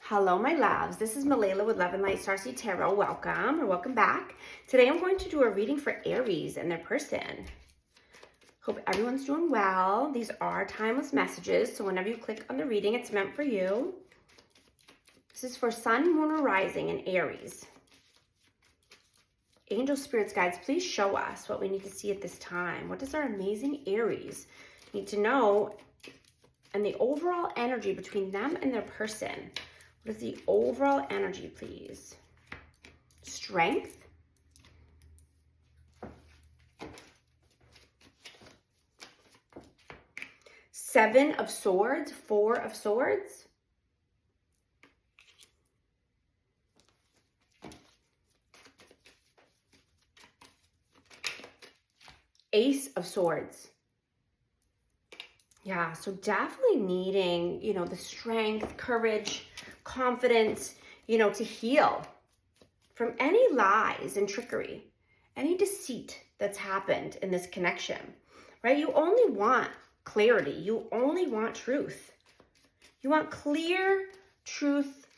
Hello, my loves. This is Malayla with Love and Light Starseed Tarot. Welcome or welcome back. Today I'm going to do a reading for Aries and their person. Hope everyone's doing well. These are timeless messages, so whenever you click on the reading, it's meant for you. This is for Sun, Moon, or Rising in Aries. Angel Spirits Guides, please show us what we need to see at this time. What does our amazing Aries need to know? And the overall energy between them and their person. What is the overall energy, please? Strength. Seven of Swords, Four of Swords. Ace of Swords. Yeah, so definitely needing, the strength, courage, confidence, to heal from any lies and trickery, any deceit that's happened in this connection, right? You only want clarity. You only want truth. You want clear truth,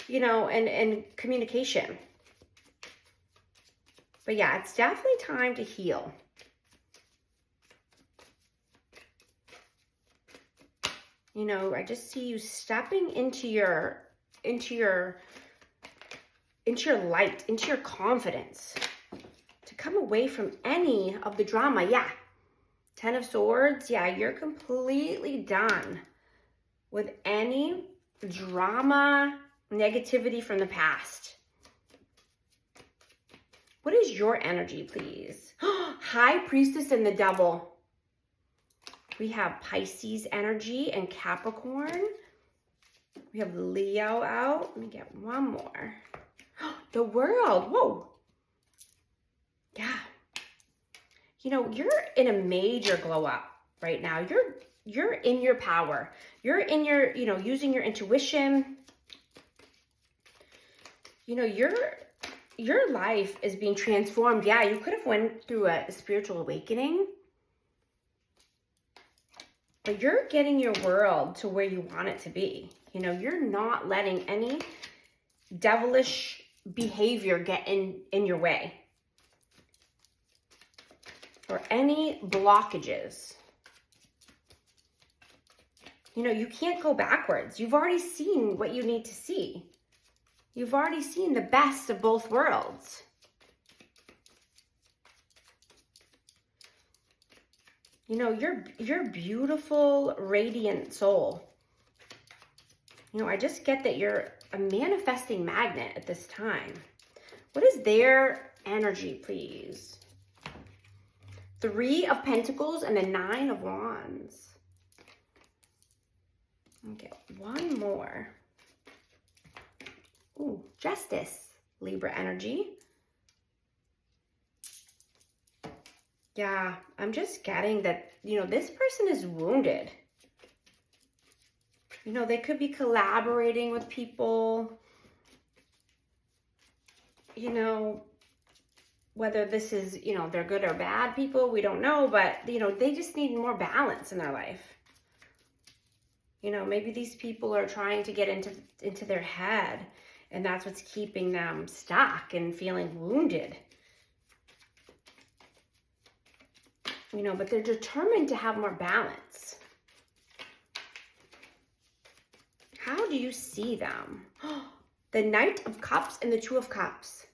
and communication. But yeah, it's definitely time to heal. I just see you stepping into your light, into your confidence, to come away from any of the drama. Yeah. 10 of Swords. Yeah, you're completely done with any drama, negativity from the past. What is your energy, please? High Priestess and the Devil. We have Pisces energy and Capricorn. We have Leo out. Let me get one more. The World. Whoa. Yeah. You're in a major glow up right now. You're in your power. You're in your, using your intuition. Your life is being transformed. Yeah, you could have went through a spiritual awakening. But you're getting your world to where you want it to be. You're not letting any devilish behavior get in your way. Or any blockages. You can't go backwards. You've already seen what you need to see. You've already seen the best of both worlds. You're beautiful, radiant soul. I just get that you're a manifesting magnet at this time. What is their energy, please? 3 of Pentacles and the 9 of Wands. Okay, one more. Ooh, Justice, Libra energy. Yeah, I'm just getting that, this person is wounded. They could be collaborating with people, whether this is, they're good or bad people, we don't know, but, they just need more balance in their life. Maybe these people are trying to get into their head, and that's what's keeping them stuck and feeling wounded. But they're determined to have more balance. How do you see them? The Knight of Cups and the 2 of Cups.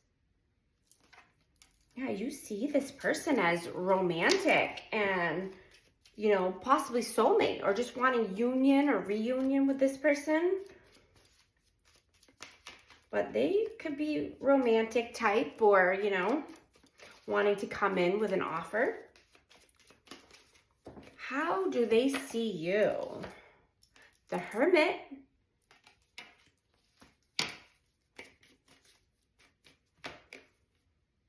Yeah, you see this person as romantic and, possibly soulmate, or just wanting union or reunion with this person. But they could be romantic type or, wanting to come in with an offer. How do they see you? The Hermit.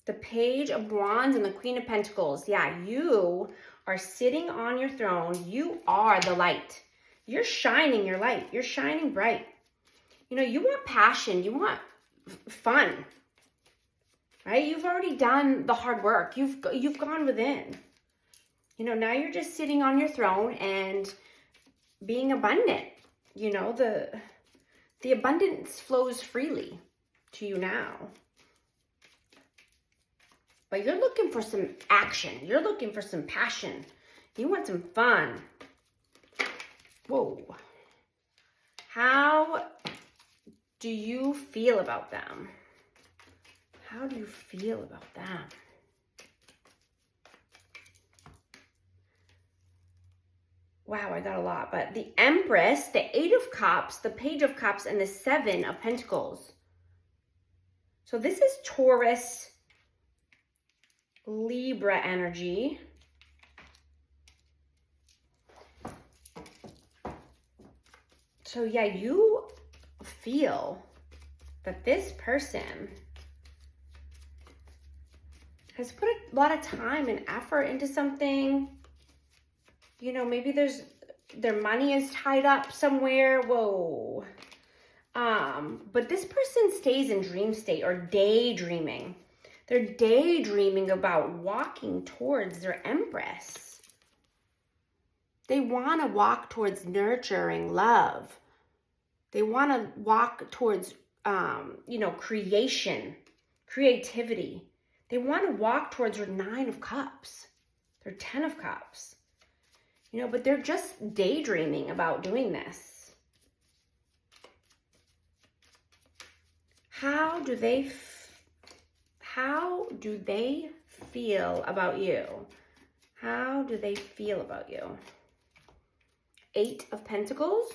The Page of Wands and the Queen of Pentacles. Yeah, you are sitting on your throne. You are the light. You're shining your light. You're shining bright. You want passion. You want fun. Right? You've already done the hard work. You've gone within. Now you're just sitting on your throne and being abundant. The The abundance flows freely to you now. But you're looking for some action. You're looking for some passion. You want some fun. Whoa. How do you feel about them? How do you feel about them? Wow, I got a lot. But the Empress, the 8 of Cups, the Page of Cups, and the 7 of Pentacles. So this is Taurus, Libra energy. So yeah, you feel that this person has put a lot of time and effort into something. You know, maybe their money is tied up somewhere. Whoa. But this person stays in dream state or daydreaming. They're daydreaming about walking towards their Empress. They want to walk towards nurturing love. They want to walk towards, you know, creation, creativity. They want to walk towards their 9 of Cups, their 10 of Cups. You know, but they're just daydreaming about doing this. How do they feel about you? How do they feel about you? 8 of Pentacles.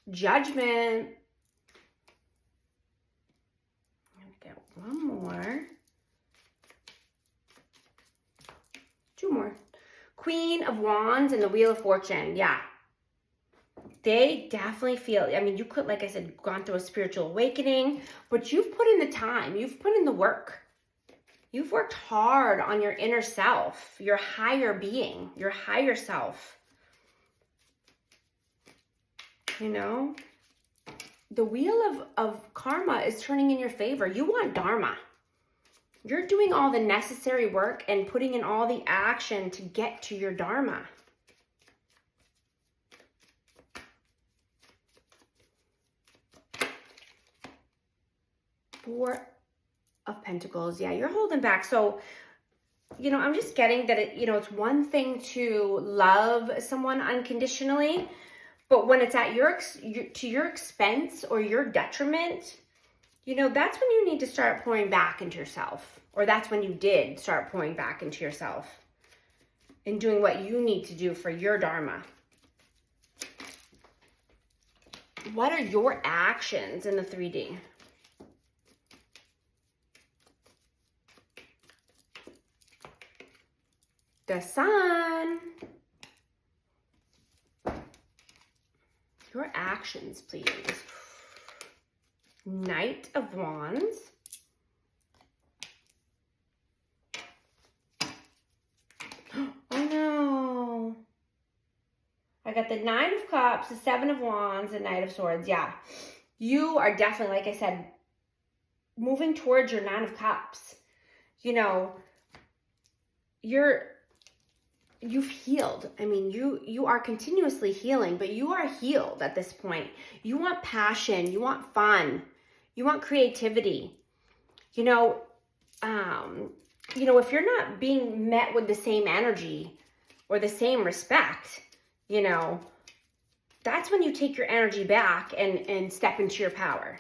Judgment. Get one more. 2 more. Queen of Wands and the Wheel of Fortune. Yeah. They definitely feel, I mean, you could, like I said, gone through a spiritual awakening, but you've put in the time. You've put in the work. You've worked hard on your inner self, your higher being, your higher self. You know, the wheel of karma is turning in your favor. You want dharma. You're doing all the necessary work and putting in all the action to get to your dharma. Four of Pentacles. Yeah, you're holding back. So, you know, I'm just getting that, you know, it's one thing to love someone unconditionally, but when it's at to your expense or your detriment, you know, that's when you need to start pouring back into yourself. Or that's when you did start pouring back into yourself and doing what you need to do for your dharma. What are your actions in the 3D? The Sun. Your actions, please. Knight of Wands. Oh no. I got the 9 of Cups, the 7 of Wands, the Knight of Swords. Yeah. You are definitely, like I said, moving towards your 9 of Cups. You know, you've healed. I mean, you are continuously healing, but you are healed at this point. You want passion. You want fun. You want creativity. You know, if you're not being met with the same energy or the same respect, you know, that's when you take your energy back and step into your power,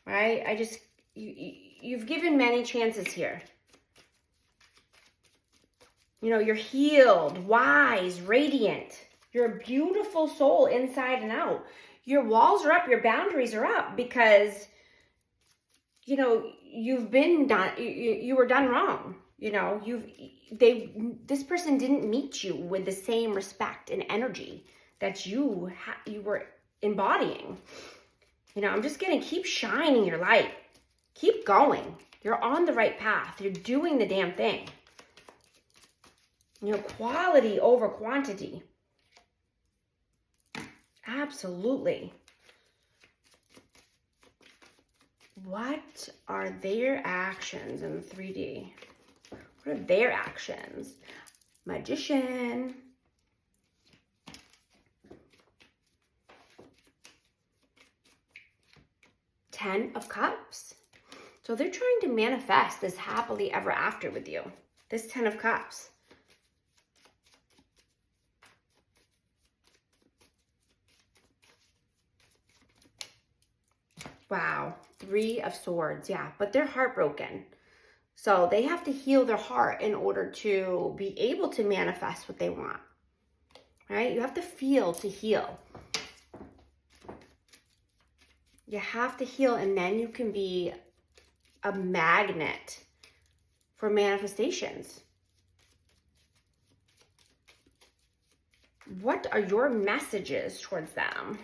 right? You've given many chances here. You know, you're healed, wise, radiant. You're a beautiful soul inside and out. Your walls are up, your boundaries are up because, you know, you've been done, you were done wrong. You know, this person didn't meet you with the same respect and energy that you were embodying. You know, I'm just going to keep shining your light. Keep going. You're on the right path. You're doing the damn thing. You know, quality over quantity. Absolutely. What are their actions in 3D? What are their actions? Magician. Ten of Cups. So they're trying to manifest this happily ever after with you. This 10 of Cups. Wow. 3 of Swords. Yeah, but they're heartbroken. So they have to heal their heart in order to be able to manifest what they want. Right? You have to feel to heal. You have to heal, and then you can be a magnet for manifestations. What are your messages towards them?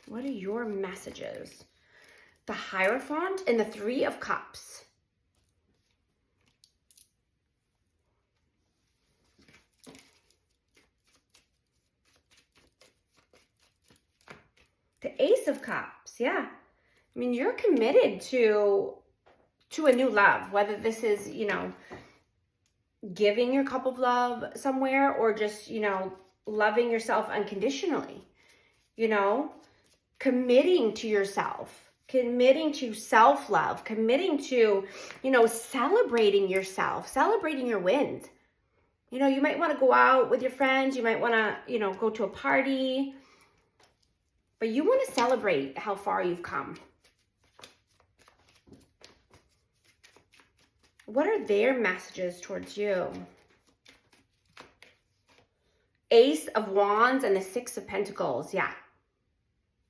What are your messages? The Hierophant and the 3 of Cups. The Ace of Cups, yeah. I mean, you're committed to a new love, whether this is, you know, giving your cup of love somewhere or just, you know, loving yourself unconditionally, you know, committing to yourself, committing to self-love, committing to, you know, celebrating yourself, celebrating your wins. You know, you might want to go out with your friends. You might want to, you know, go to a party. But you want to celebrate how far you've come. What are their messages towards you? Ace of Wands and the 6 of Pentacles. Yeah.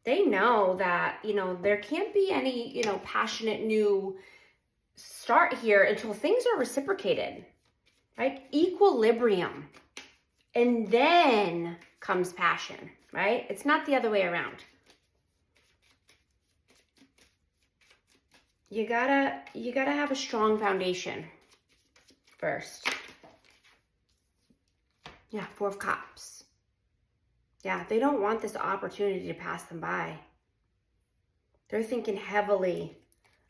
They know that, you know, there can't be any, you know, passionate new start here until things are reciprocated, right? Equilibrium. And then comes passion, right? It's not the other way around. You gotta have a strong foundation first. Yeah, 4 of Cups. Yeah, they don't want this opportunity to pass them by. They're thinking heavily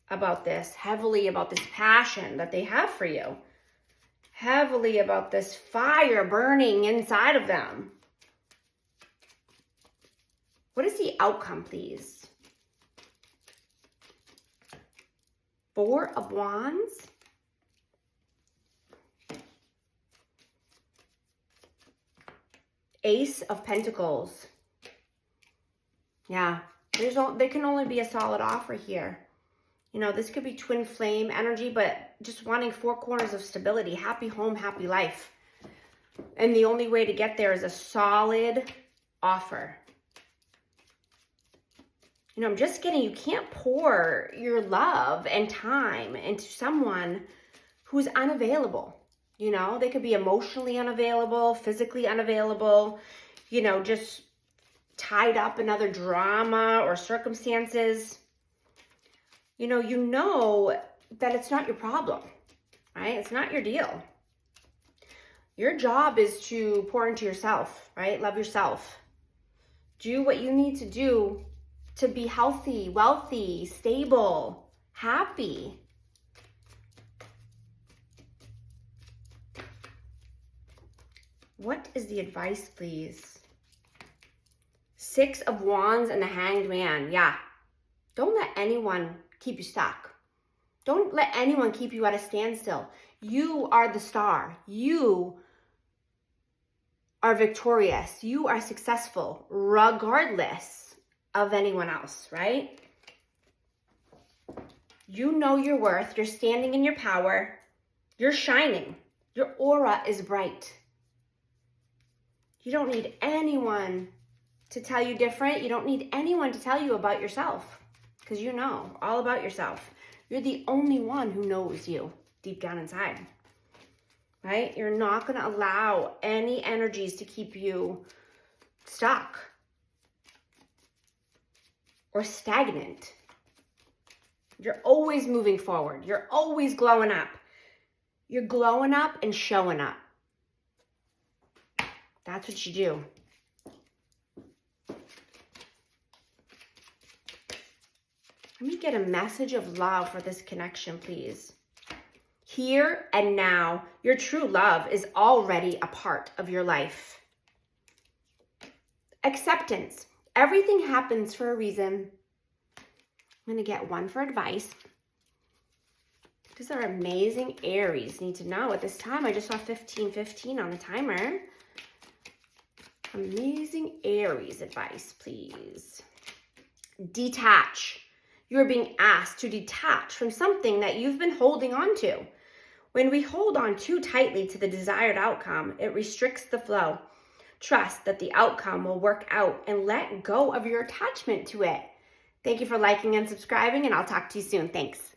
about this passion that they have for you. Heavily about this fire burning inside of them. What is the outcome, please? 4 of Wands. Ace of Pentacles. Yeah, there can only be a solid offer here. You know, this could be twin flame energy, but just wanting 4 corners of stability, happy home, happy life. And the only way to get there is a solid offer. You know, I'm just getting, you can't pour your love and time into someone who's unavailable. You know, they could be emotionally unavailable, physically unavailable, you know, just tied up in other drama or circumstances. You know that it's not your problem, right? It's not your deal. Your job is to pour into yourself, right? Love yourself. Do what you need to do to be healthy, wealthy, stable, happy. What is the advice, please? 6 of Wands and the Hanged Man. Yeah. Don't let anyone keep you stuck. Don't let anyone keep you at a standstill. You are the star. You are victorious. You are successful regardless of anyone else, right? You know your worth. You're standing in your power. You're shining. Your aura is bright. You don't need anyone to tell you different. You don't need anyone to tell you about yourself because you know all about yourself. You're the only one who knows you deep down inside, right? You're not going to allow any energies to keep you stuck or stagnant. You're always moving forward. You're always glowing up. You're glowing up and showing up. That's what you do. Let me get a message of love for this connection, please. Here and now, your true love is already a part of your life. Acceptance. Everything happens for a reason. I'm going to get one for advice. These are amazing Aries. Need to know at this time. I just saw 1515 on the timer. Amazing Aries advice, please. Detach. You're being asked to detach from something that you've been holding on to. When we hold on too tightly to the desired outcome, it restricts the flow. Trust that the outcome will work out and let go of your attachment to it. Thank you for liking and subscribing, and I'll talk to you soon. Thanks.